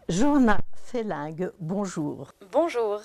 Johanna Fellingue, bonjour. Bonjour.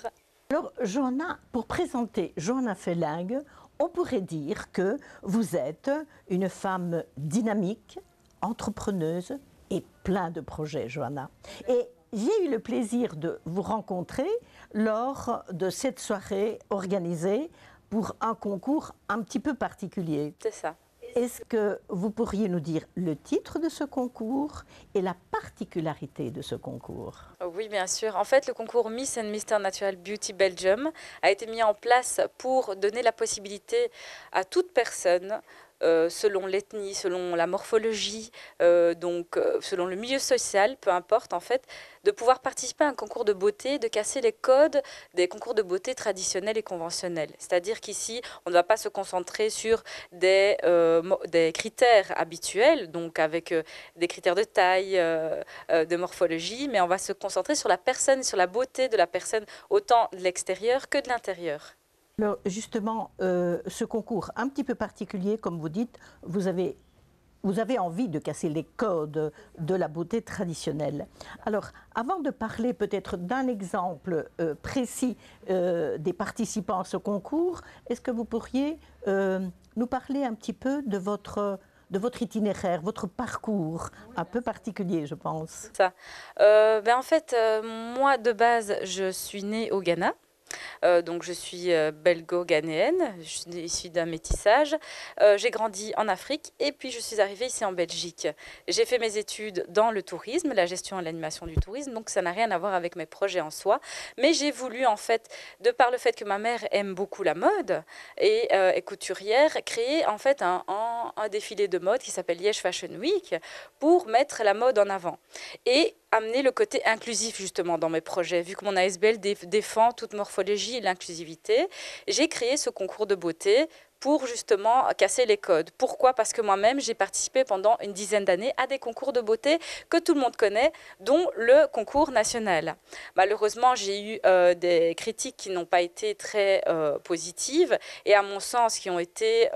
Alors, Johanna, pour présenter Johanna Fellingue, on pourrait dire que vous êtes une femme dynamique, entrepreneuse et plein de projets, Johanna. Et j'ai eu le plaisir de vous rencontrer lors de cette soirée organisée pour un concours un petit peu particulier. C'est ça. Est-ce que vous pourriez nous dire le titre de ce concours et la particularité de ce concours? Oui, bien sûr. En fait, le concours Miss and Mr Natural Beauty Belgium a été mis en place pour donner la possibilité à toute personne, selon l'ethnie, selon la morphologie, selon le milieu social, peu importe en fait, de pouvoir participer à un concours de beauté, de casser les codes des concours de beauté traditionnels et conventionnels. C'est-à-dire qu'ici, on ne va pas se concentrer sur des critères habituels, donc avec des critères de taille, de morphologie, mais on va se concentrer sur la personne, sur la beauté de la personne, autant de l'extérieur que de l'intérieur. Alors justement, ce concours un petit peu particulier, comme vous dites, vous avez envie de casser les codes de la beauté traditionnelle. Alors, avant de parler peut-être d'un exemple précis des participants à ce concours, est-ce que vous pourriez nous parler un petit peu de votre itinéraire, votre parcours un peu particulier, je pense. Ça. En fait, moi de base, je suis née au Ghana. Donc je suis belgo-ghanéenne, je suis issue d'un métissage. J'ai grandi en Afrique et puis je suis arrivée ici en Belgique. J'ai fait mes études dans le tourisme, la gestion et l'animation du tourisme, donc ça n'a rien à voir avec mes projets en soi. Mais j'ai voulu en fait, de par le fait que ma mère aime beaucoup la mode et est couturière, créer en fait un défilé de mode qui s'appelle Liège Fashion Week pour mettre la mode en avant. Et amener le côté inclusif justement dans mes projets. Vu que mon ASBL défend toute morphologie et l'inclusivité, j'ai créé ce concours de beauté pour justement casser les codes. Pourquoi? Parce que moi-même, j'ai participé pendant une dizaine d'années à des concours de beauté que tout le monde connaît, dont le concours national. Malheureusement, j'ai eu des critiques qui n'ont pas été très positives et à mon sens qui ont été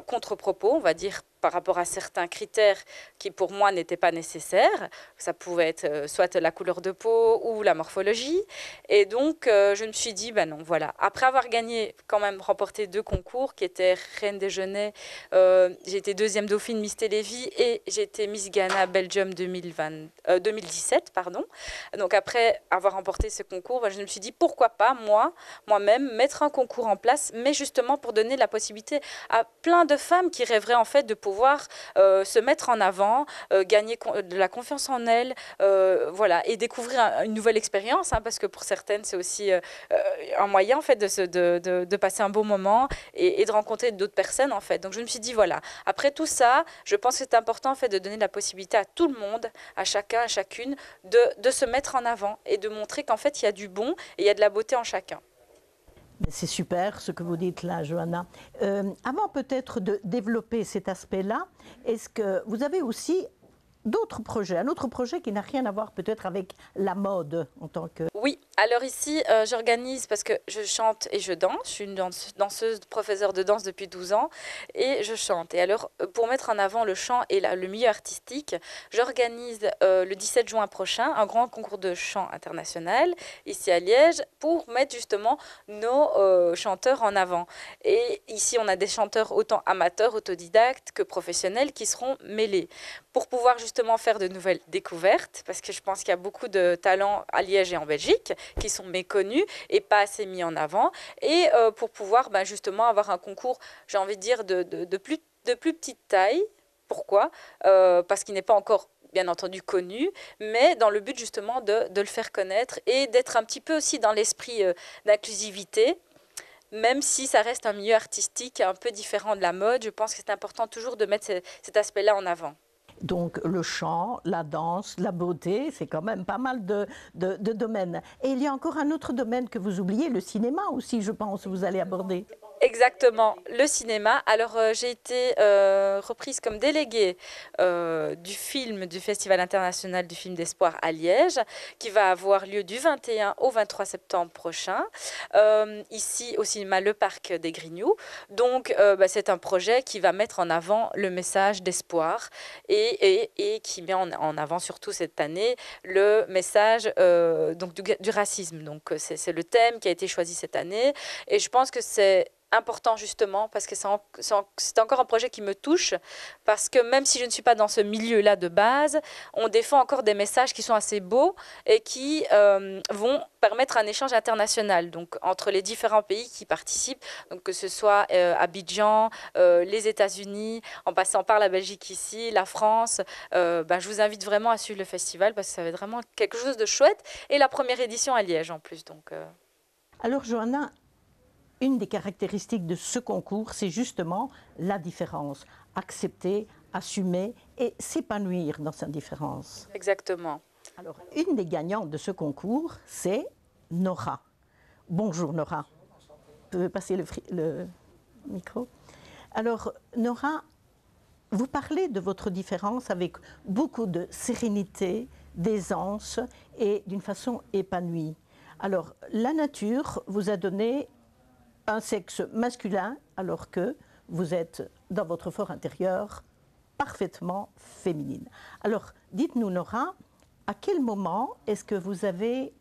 contre-propos, on va dire, par rapport à certains critères qui pour moi n'étaient pas nécessaires. Ça pouvait être soit la couleur de peau ou la morphologie. Et donc, je me suis dit, ben non, voilà. Après avoir gagné, quand même, remporté 2 concours qui étaient Reine des Genêts, j'ai été deuxième dauphine Miss Télévie et j'ai été Miss Ghana Belgium 2017. Pardon. Donc après avoir remporté ce concours, ben, je me suis dit, pourquoi pas, moi-même, mettre un concours en place, mais justement pour donner la possibilité à plein de femmes qui rêveraient en fait de pouvoir se mettre en avant, gagner de la confiance en elles, voilà, et découvrir une nouvelle expérience, hein, parce que pour certaines, c'est aussi un moyen en fait de passer un beau moment et de rencontrer d'autres personnes en fait. Donc je me suis dit voilà, après tout ça, je pense que c'est important en fait de donner la possibilité à tout le monde, à chacun, à chacune, de se mettre en avant et de montrer qu'en fait il y a du bon et il y a de la beauté en chacun. C'est super ce que vous dites là, Johanna. Avant peut-être de développer cet aspect-là, est-ce que vous avez aussi d'autres projets, un autre projet qui n'a rien à voir peut-être avec la mode en tant que... Oui, alors ici, j'organise parce que je chante et je danse. Je suis une danseuse, professeure de danse depuis 12 ans et je chante. Et alors, pour mettre en avant le chant et le milieu artistique, j'organise le 17 juin prochain un grand concours de chant international ici à Liège pour mettre justement nos chanteurs en avant. Et ici, on a des chanteurs autant amateurs, autodidactes que professionnels qui seront mêlés pour pouvoir justement faire de nouvelles découvertes parce que je pense qu'il y a beaucoup de talents à Liège et en Belgique qui sont méconnus et pas assez mis en avant et pour pouvoir justement avoir un concours, j'ai envie de dire, de plus petite taille. Pourquoi? Parce qu'il n'est pas encore bien entendu connu, mais dans le but justement de le faire connaître et d'être un petit peu aussi dans l'esprit d'inclusivité. Même si ça reste un milieu artistique un peu différent de la mode, je pense que c'est important toujours de mettre cet aspect-là en avant. Donc le chant, la danse, la beauté, c'est quand même pas mal de domaines. Et il y a encore un autre domaine que vous oubliez, le cinéma aussi, je pense, vous allez aborder. Exactement, le cinéma. Alors, j'ai été reprise comme déléguée du film du Festival international du film d'espoir à Liège, qui va avoir lieu du 21 au 23 septembre prochain, ici au cinéma Le Parc des Grignoux. Donc, c'est un projet qui va mettre en avant le message d'espoir et qui met en avant surtout cette année le message donc du racisme. Donc, c'est le thème qui a été choisi cette année et je pense que c'est important justement parce que c'est encore un projet qui me touche parce que même si je ne suis pas dans ce milieu-là de base, on défend encore des messages qui sont assez beaux et qui vont permettre un échange international donc entre les différents pays qui participent, donc que ce soit Abidjan, les États-Unis, en passant par la Belgique ici, la France. Je vous invite vraiment à suivre le festival parce que ça va être vraiment quelque chose de chouette et la première édition à Liège en plus. Donc, Alors Johanna, une des caractéristiques de ce concours, c'est justement la différence. Accepter, assumer et s'épanouir dans sa différence. Exactement. Alors, une des gagnantes de ce concours, c'est Nora. Bonjour Nora. Vous pouvez passer le micro. Alors, Nora, vous parlez de votre différence avec beaucoup de sérénité, d'aisance et d'une façon épanouie. Alors, la nature vous a donné un sexe masculin alors que vous êtes dans votre fort intérieur parfaitement féminine. Alors, dites-nous Nora, à quel moment est-ce que vous avez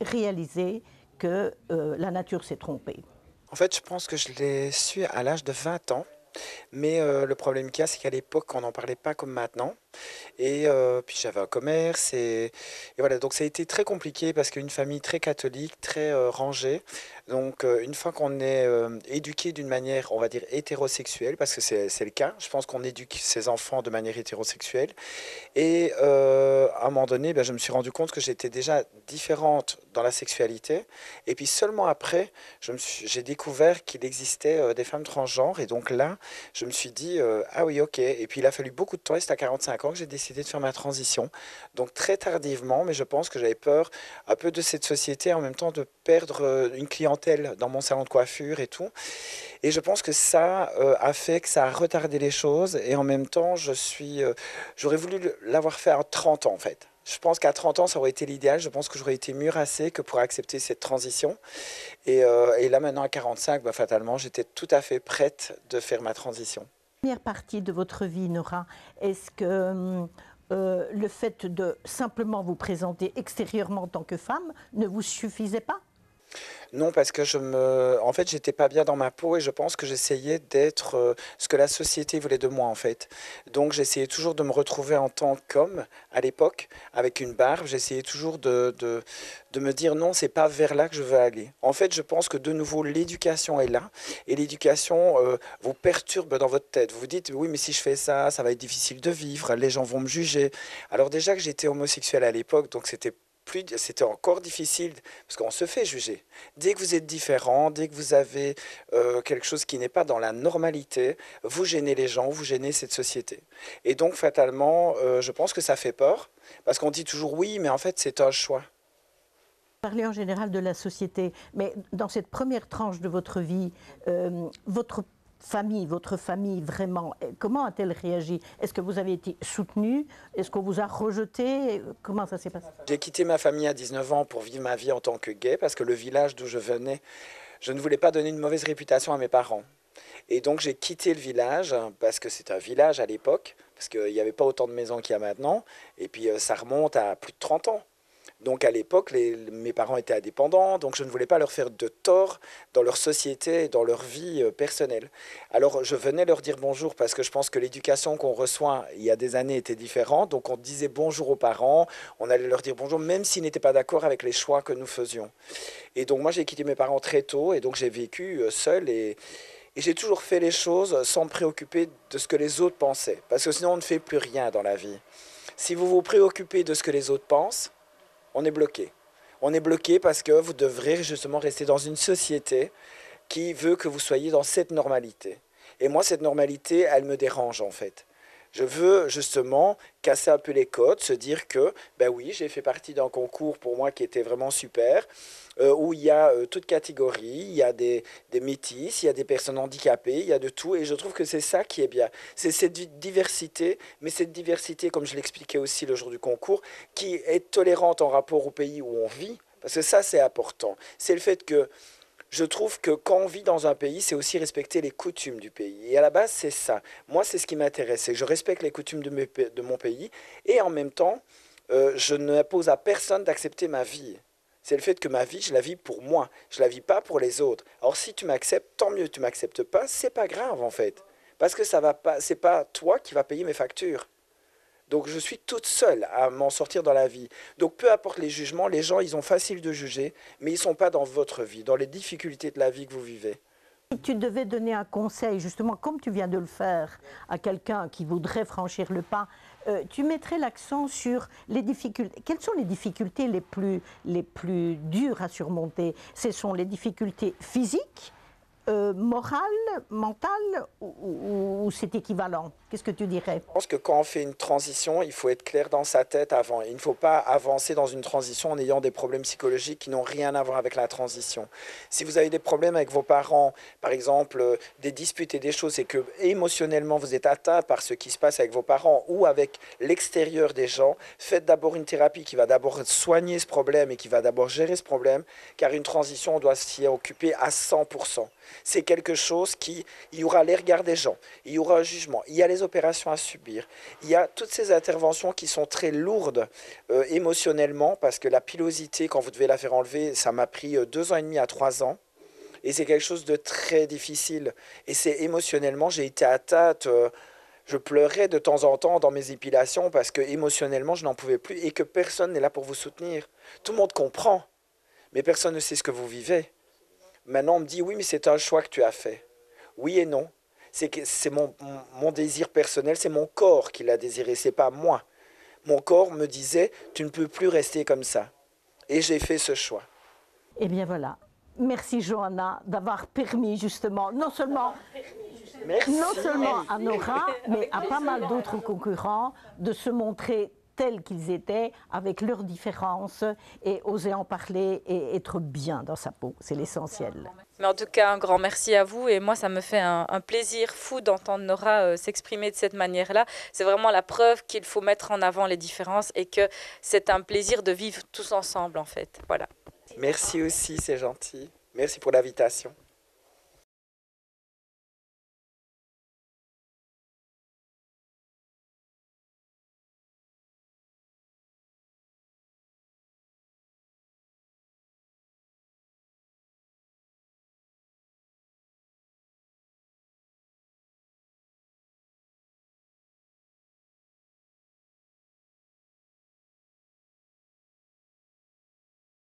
réalisé que la nature s'est trompée? En fait, je pense que je l'ai su à l'âge de 20 ans. Mais le problème qu'il y a, c'est qu'à l'époque, on n'en parlait pas comme maintenant. Et puis j'avais un commerce et voilà, donc ça a été très compliqué parce qu'une famille très catholique, très rangée. Donc une fois qu'on est éduqué d'une manière, on va dire, hétérosexuelle, parce que c'est le cas, je pense qu'on éduque ses enfants de manière hétérosexuelle. Et à un moment donné, je me suis rendu compte que j'étais déjà différente dans la sexualité. Et puis seulement après, j'ai découvert qu'il existait des femmes transgenres. Et donc là, je me suis dit, ah oui, ok. Et puis il a fallu beaucoup de temps, et c'est à 45 ans que j'ai décidé de faire ma transition. Donc très tardivement, mais je pense que j'avais peur un peu de cette société, en même temps de perdre une clientèle dans mon salon de coiffure et tout. Et je pense que ça a fait que ça a retardé les choses. Et en même temps, j'aurais voulu l'avoir fait à 30 ans en fait. Je pense qu'à 30 ans, ça aurait été l'idéal. Je pense que j'aurais été mûrassé que pour accepter cette transition. Et là, maintenant, à 45, fatalement, j'étais tout à fait prête de faire ma transition. Première partie de votre vie, Nora, est-ce que le fait de simplement vous présenter extérieurement en tant que femme ne vous suffisait pas? Non, parce que en fait, j'étais pas bien dans ma peau et je pense que j'essayais d'être ce que la société voulait de moi, en fait. Donc, j'essayais toujours de me retrouver en tant qu'homme, à l'époque, avec une barbe. J'essayais toujours de me dire non, c'est pas vers là que je veux aller. En fait, je pense que de nouveau, l'éducation est là et l'éducation vous perturbe dans votre tête. Vous vous dites, oui, mais si je fais ça, ça va être difficile de vivre, les gens vont me juger. Alors déjà que j'étais homosexuel à l'époque, donc c'était encore difficile parce qu'on se fait juger. Dès que vous êtes différent, dès que vous avez quelque chose qui n'est pas dans la normalité, vous gênez les gens, vous gênez cette société. Et donc fatalement, je pense que ça fait peur parce qu'on dit toujours oui, mais en fait c'est un choix. Parler en général de la société, mais dans cette première tranche de votre vie, votre famille vraiment, comment a-t-elle réagi? Est-ce que vous avez été soutenu? Est-ce qu'on vous a rejeté? Comment ça s'est passé? J'ai quitté ma famille à 19 ans pour vivre ma vie en tant que gay parce que le village d'où je venais, je ne voulais pas donner une mauvaise réputation à mes parents. Et donc j'ai quitté le village parce que c'était un village à l'époque, parce qu'il n'y avait pas autant de maisons qu'il y a maintenant, et puis ça remonte à plus de 30 ans. Donc à l'époque, mes parents étaient indépendants, donc je ne voulais pas leur faire de tort dans leur société et dans leur vie personnelle. Alors je venais leur dire bonjour parce que je pense que l'éducation qu'on reçoit il y a des années était différente. Donc on disait bonjour aux parents, on allait leur dire bonjour même s'ils n'étaient pas d'accord avec les choix que nous faisions. Et donc moi j'ai quitté mes parents très tôt et donc j'ai vécu seul et j'ai toujours fait les choses sans me préoccuper de ce que les autres pensaient. Parce que sinon on ne fait plus rien dans la vie. Si vous vous préoccupez de ce que les autres pensent, on est bloqué. On est bloqué parce que vous devrez justement rester dans une société qui veut que vous soyez dans cette normalité. Et moi, cette normalité, elle me dérange en fait. Je veux justement casser un peu les codes, se dire que, ben oui, j'ai fait partie d'un concours pour moi qui était vraiment super, où il y a toute catégorie, il y a des métis, il y a des personnes handicapées, il y a de tout, et je trouve que c'est ça qui est bien. C'est cette diversité, mais cette diversité, comme je l'expliquais aussi le jour du concours, qui est tolérante en rapport au pays où on vit, parce que ça, c'est important. C'est le fait que je trouve que quand on vit dans un pays, c'est aussi respecter les coutumes du pays. Et à la base, c'est ça. Moi, c'est ce qui m'intéresse, c'est que je respecte les coutumes de mon pays et en même temps, je n'impose à personne d'accepter ma vie. C'est le fait que ma vie, je la vis pour moi, je la vis pas pour les autres. Alors si tu m'acceptes, tant mieux. Tu m'acceptes pas, c'est pas grave en fait, parce que ça va pas, c'est pas toi qui vas payer mes factures. Donc je suis toute seule à m'en sortir dans la vie. Donc peu importe les jugements, les gens, ils ont facile de juger, mais ils ne sont pas dans votre vie, dans les difficultés de la vie que vous vivez. Si tu devais donner un conseil, justement, comme tu viens de le faire, à quelqu'un qui voudrait franchir le pas, tu mettrais l'accent sur les difficultés. Quelles sont les difficultés les plus dures à surmonter? Ce sont les difficultés physiques, morales, mentales, ou c'est équivalent? Qu'est-ce que tu dirais? Je pense que quand on fait une transition, il faut être clair dans sa tête avant. Il ne faut pas avancer dans une transition en ayant des problèmes psychologiques qui n'ont rien à voir avec la transition. Si vous avez des problèmes avec vos parents, par exemple, des disputes et des choses, et que émotionnellement vous êtes atteint par ce qui se passe avec vos parents ou avec l'extérieur des gens, faites d'abord une thérapie qui va d'abord soigner ce problème et qui va d'abord gérer ce problème, car une transition, on doit s'y occuper à 100%. C'est quelque chose qui, il y aura les regards des gens, il y aura un jugement, il y a les opérations à subir, il y a toutes ces interventions qui sont très lourdes émotionnellement, parce que la pilosité, quand vous devez la faire enlever, ça m'a pris 2 ans et demi à 3 ans, et c'est quelque chose de très difficile, et c'est émotionnellement, j'ai été atteinte, je pleurais de temps en temps dans mes épilations, parce que émotionnellement, je n'en pouvais plus, et que personne n'est là pour vous soutenir. Tout le monde comprend, mais personne ne sait ce que vous vivez. Maintenant, on me dit, oui, mais c'est un choix que tu as fait. Oui et non. C'est mon désir personnel, c'est mon corps qui l'a désiré, c'est pas moi. Mon corps me disait, tu ne peux plus rester comme ça. Et j'ai fait ce choix. Eh bien voilà. Merci Johanna d'avoir permis justement, non seulement à Nora, mais à pas mal d'autres concurrents de se montrer tels qu'ils étaient, avec leurs différences, et oser en parler et être bien dans sa peau. C'est l'essentiel. Mais en tout cas, un grand merci à vous. Et moi, ça me fait un plaisir fou d'entendre Nora s'exprimer de cette manière-là. C'est vraiment la preuve qu'il faut mettre en avant les différences et que c'est un plaisir de vivre tous ensemble, en fait. Voilà. Merci aussi, c'est gentil. Merci pour l'invitation.